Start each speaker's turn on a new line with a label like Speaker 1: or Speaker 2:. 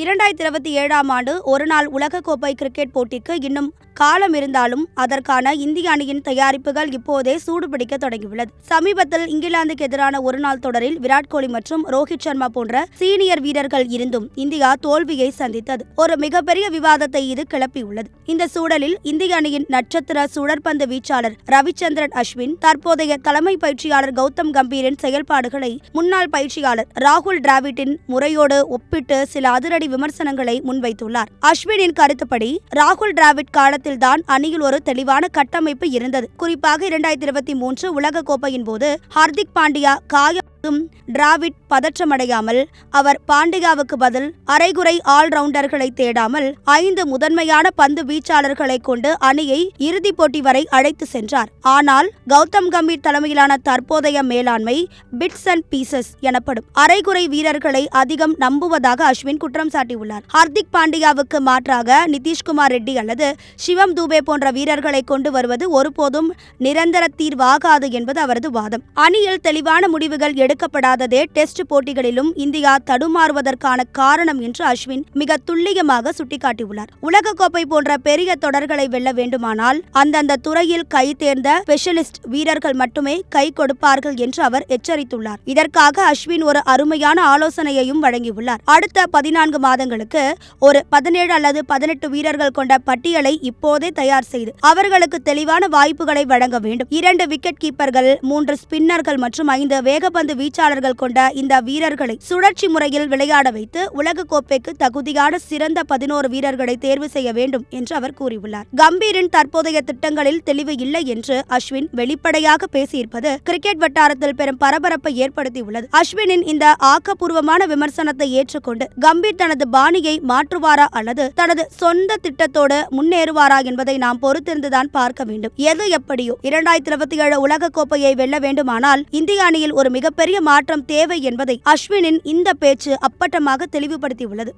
Speaker 1: 2027ஆம் ஆண்டு ஒருநாள் உலகக்கோப்பை கிரிக்கெட் போட்டிக்கு இன்னும் காலம் இருந்தாலும் அதற்கான இந்திய அணியின் தயாரிப்புகள் இப்போதே சூடுபிடிக்க தொடங்கியுள்ளது. சமீபத்தில் இங்கிலாந்துக்கு எதிரான ஒருநாள் தொடரில் விராட் கோலி மற்றும் ரோஹித் சர்மா போன்ற சீனியர் வீரர்கள் இருந்தும் இந்தியா தோல்வியை சந்தித்தது ஒரு மிகப்பெரிய விவாதத்தை இது கிளப்பியுள்ளது. இந்த சூழலில் இந்திய அணியின் நட்சத்திர சுழற்பந்து வீச்சாளர் ரவிச்சந்திரன் அஸ்வின் தற்போதைய தலைமை பயிற்சியாளர் கௌதம் கம்பீரின் செயல்பாடுகளை முன்னாள் பயிற்சியாளர் ராகுல் டிராவிட்டின் முறையோடு ஒப்பிட்டு சில அதிரடி விமர்சனங்களை முன்வைத்துள்ளார். அஸ்வினின் கருத்துப்படி ராகுல் டிராவிட் காலத்தில்தான் அணியில் ஒரு தெளிவான கட்டமைப்பு இருந்தது. குறிப்பாக 2023 உலக கோப்பையின் போது ஹார்திக் பாண்டியா காயம் டிராவிட் பதற்றமடையாமல் அவர் பாண்டியாவுக்கு பதில் அரைகுறை ஆல்ரவுண்டர்களை தேடாமல் 5 முதன்மையான பந்து வீச்சாளர்களை கொண்டு அணியை இறுதிப் போட்டி வரை அழைத்து சென்றார். ஆனால் கௌதம் கம்பீர் தலைமையிலான தற்போதைய மேலாண்மை பிட்ஸ் அண்ட் பீசஸ் எனப்படும் அரைகுறை வீரர்களை அதிகம் நம்புவதாக அஸ்வின் குற்றம் சாட்டியுள்ளார். ஹார்திக் பாண்டியாவுக்கு மாற்றாக நிதிஷ்குமார் ரெட்டி அல்லது சிவம் தூபே போன்ற வீரர்களை கொண்டு வருவது ஒருபோதும் நிரந்தர தீர்வாகாது என்பது அவரது வாதம். அணியில் தெளிவான முடிவுகள் எடுக்கப்படாததே டெஸ்ட் போட்டிகளிலும் இந்தியா தடுமாறுவதற்கான காரணம் என்று அஸ்வின் மிக துல்லியமாக சுட்டிக்காட்டியுள்ளார். உலகக்கோப்பை போன்ற பெரிய தொடர்களை வெல்ல வேண்டுமானால் அந்தந்த துறையில் கை தேர்ந்த ஸ்பெஷலிஸ்ட் வீரர்கள் மட்டுமே கை கொடுப்பார்கள் என்று அவர் எச்சரித்துள்ளார். இதற்காக அஸ்வின் ஒரு அருமையான ஆலோசனையையும் வழங்கியுள்ளார். அடுத்த 14 மாதங்களுக்கு ஒரு 17 அல்லது 18 வீரர்கள் கொண்ட பட்டியலை இப்போதே தயார் செய்து அவர்களுக்கு தெளிவான வாய்ப்புகளை வழங்க வேண்டும். 2 விக்கெட் கீப்பர்கள், 3 ஸ்பின்னர்கள் மற்றும் 5 வேகப்பந்து வீச்சாளர்கள் கொண்ட இந்த வீரர்களை சுழற்சி முறையில் விளையாட வைத்து உலக கோப்பைக்கு தகுதியான சிறந்த 11 வீரர்களை தேர்வு செய்ய வேண்டும் என்று அவர் கூறியுள்ளார். கம்பீரின் தற்போதைய திட்டங்களில் தெளிவு இல்லை என்று அஸ்வின் வெளிப்படையாக பேசியிருப்பது கிரிக்கெட் வட்டாரத்தில் பெரும் பரபரப்பை ஏற்படுத்தியுள்ளது. அஸ்வினின் இந்த ஆக்கப்பூர்வமான விமர்சனத்தை ஏற்றுக்கொண்டு கம்பீர் தனது பாணியை மாற்றுவாரா அல்லது தனது சொந்த திட்டத்தோடு முன்னேறுவாரா என்பதை நாம் பொறுத்திருந்துதான் பார்க்க வேண்டும். எது எப்படியோ 2027 உலக கோப்பையை வெல்ல வேண்டுமானால் இந்திய அணியில் ஒரு மிகப்பெரிய மாற்றம் தேவை என்பதை அஸ்வினின் இந்த பேச்சு அப்பட்டமாக தெளிவுபடுத்தியுள்ளது.